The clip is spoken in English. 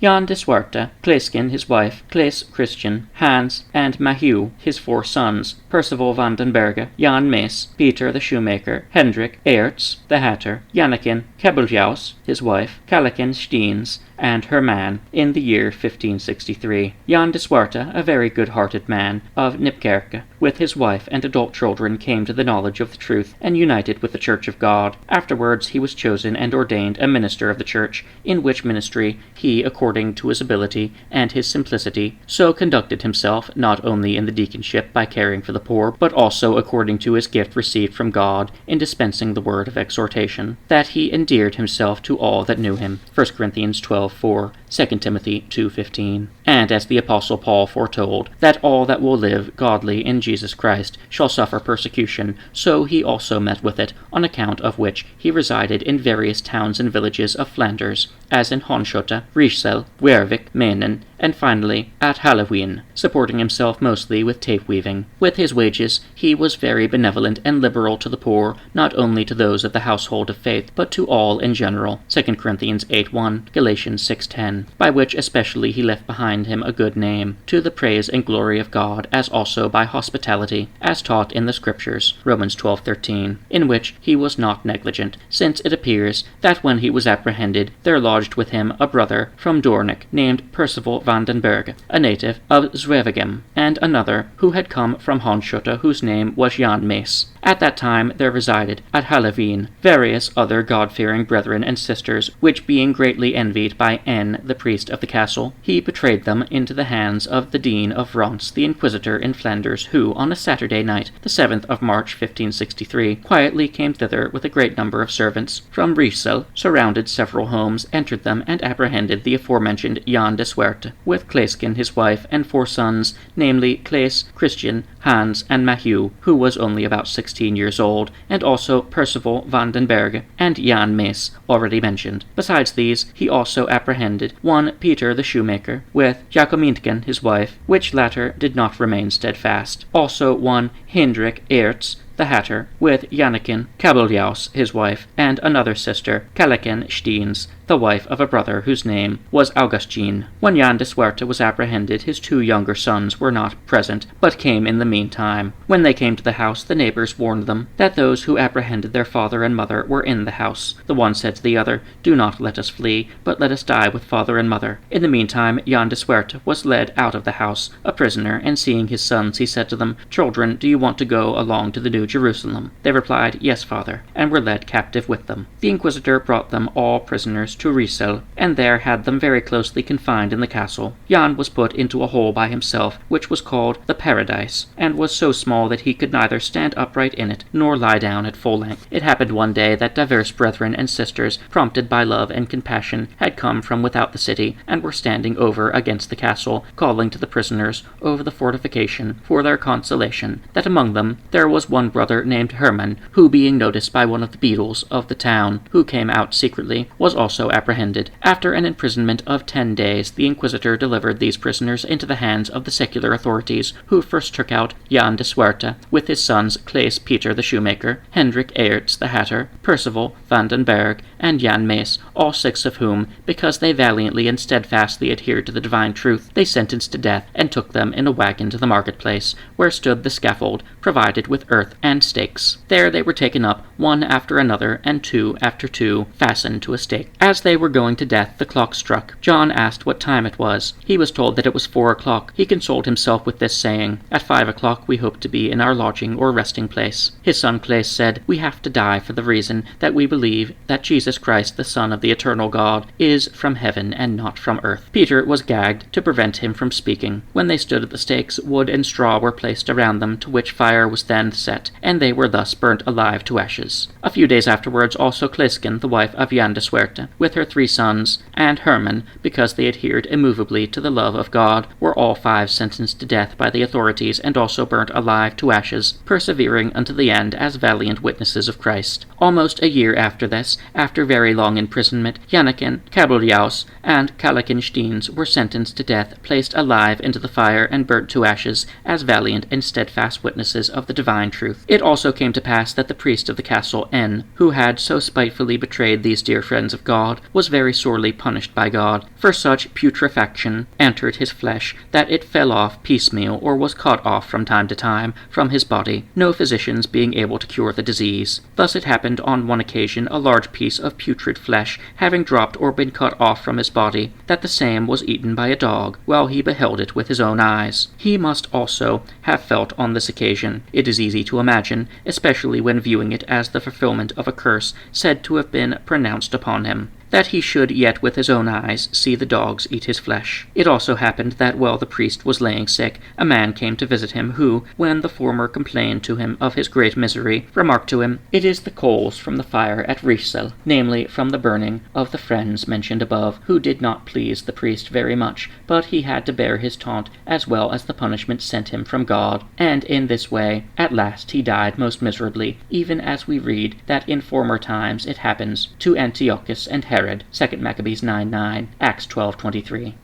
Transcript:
Jan de Swarte, Claeskin his wife, Claes Christian, Hans and Mahu his 4 sons, Percival van den Berge, Jan Mees, Peter the shoemaker, Hendrik Eerts the hatter, Jannekin Kabeljaus his wife, Calikin Steens, and her man, in the year 1563. Jan de Swarte, a very good-hearted man of Nipkerke, with his wife and adult children, came to the knowledge of the truth and united with the Church of God. Afterwards he was chosen and ordained a minister of the Church, in which ministry he, according to his ability and his simplicity, so conducted himself, not only in the deaconship by caring for the poor, but also according to his gift received from God in dispensing the word of exhortation, that he endeared himself to all that knew him. 1 Corinthians 12:4, 2 Timothy 2:15. And as the Apostle Paul foretold, that all that will live godly in Jesus Christ shall suffer persecution, so he also met with it, on account of which he resided in various towns and villages of Flanders, as in Honschotte, Riesel, Wervik, Menen, and finally at Halloween, supporting himself mostly with tape-weaving. With his wages he was very benevolent and liberal to the poor, not only to those of the household of faith, but to all in general. 2 Corinthians 8:1, Galatians 6:10, by which especially he left behind him a good name, to the praise and glory of God, as also by hospitality, as taught in the Scriptures, Romans 12:13, in which he was not negligent, since it appears that when he was apprehended there lodged with him a brother from Doornik, named Percival van den Berge, a native of Zwevegem, and another who had come from Honschotte, whose name was Jan Mees. At that time there resided at Halloween various other God-fearing brethren and sisters, which being greatly envied by N, the priest of the castle, he betrayed them into the hands of the Dean of Rance, the Inquisitor in Flanders, who, on a Saturday night, the 7th of March 1563, quietly came thither with a great number of servants from Riesel, surrounded several homes, entered them, and apprehended the aforementioned Jan de Swerte, with Claeskin his wife and 4 sons, namely Claes, Christian, Hans, and Mahu, who was only about 16 years old, and also Percival van den Berge and Jan Mees, already mentioned. Besides these, he also apprehended one Peter the shoemaker, with Jacomintken his wife, which latter did not remain steadfast. Also one Hendrik Eerts the hatter, with Jannekin Kabeljaus his wife, and another sister, Calikin Steens, the wife of a brother whose name was Augustine. When Jan de Swerte was apprehended, his 2 younger sons were not present, but came in the meantime. When they came to the house, the neighbors warned them that those who apprehended their father and mother were in the house. The one said to the other, "Do not let us flee, but let us die with father and mother." In the meantime, Jan de Swerte was led out of the house, a prisoner, and seeing his sons, he said to them, "Children, do you want to go along to the New Jerusalem?" They replied, "Yes, father," and were led captive with them. The Inquisitor brought them all prisoners to Riesel, and there had them very closely confined in the castle. Jan was put into a hole by himself, which was called the Paradise, and was so small that he could neither stand upright in it, nor lie down at full length. It happened one day that divers brethren and sisters, prompted by love and compassion, had come from without the city, and were standing over against the castle, calling to the prisoners over the fortification for their consolation, that among them there was one brother named Herman, who, being noticed by one of the beadles of the town, who came out secretly, was also apprehended. After an imprisonment of 10 days, the Inquisitor delivered these prisoners into the hands of the secular authorities, who first took out Jan de Swerte, with his sons Claes Peter the shoemaker, Hendrik Eerts the hatter, Percival van den Berge, and Jan Mees, all 6 of whom, because they valiantly and steadfastly adhered to the divine truth, they sentenced to death, and took them in a wagon to the marketplace, where stood the scaffold, provided with earth and stakes. There they were taken up, one after another, and 2 after 2, fastened to a stake. As they were going to death, the clock struck. John asked what time it was. He was told that it was 4 o'clock. He consoled himself with this, saying, "At 5 o'clock we hope to be in our lodging or resting place." His son Claes said, "We have to die for the reason that we believe that Jesus Christ, the Son of the eternal God, is from heaven and not from earth." Peter was gagged to prevent him from speaking. When they stood at the stakes, wood and straw were placed around them, to which fire was then set, and they were thus burnt alive to ashes. A few days afterwards also Claeskin, the wife of Jan de Swerte, with her 3 sons, and Herman, because they adhered immovably to the love of God, were all 5 sentenced to death by the authorities, and also burnt alive to ashes, persevering unto the end as valiant witnesses of Christ. Almost a year after this, after very long imprisonment, Jannekin, Kabeljaus, and Calikin Steens were sentenced to death, placed alive into the fire, and burnt to ashes, as valiant and steadfast witnesses of the divine truth. It also came to pass that the priest of the castle, N, who had so spitefully betrayed these dear friends of God, God, was very sorely punished by God, for such putrefaction entered his flesh, that it fell off piecemeal, or was cut off from time to time from his body, no physicians being able to cure the disease. Thus it happened on one occasion, a large piece of putrid flesh having dropped or been cut off from his body, that the same was eaten by a dog, while he beheld it with his own eyes. He must also have felt on this occasion, it is easy to imagine, especially when viewing it as the fulfillment of a curse said to have been pronounced upon him, that he should yet with his own eyes see the dogs eat his flesh. It also happened that while the priest was laying sick, a man came to visit him, who, when the former complained to him of his great misery, remarked to him, "It is the coals from the fire at Riesel," namely, from the burning of the friends mentioned above, who did not please the priest very much, but he had to bear his taunt as well as the punishment sent him from God, and in this way at last he died most miserably, even as we read that in former times it happens to Antiochus and Herod, 2 Maccabees 9:9, Acts 12:23.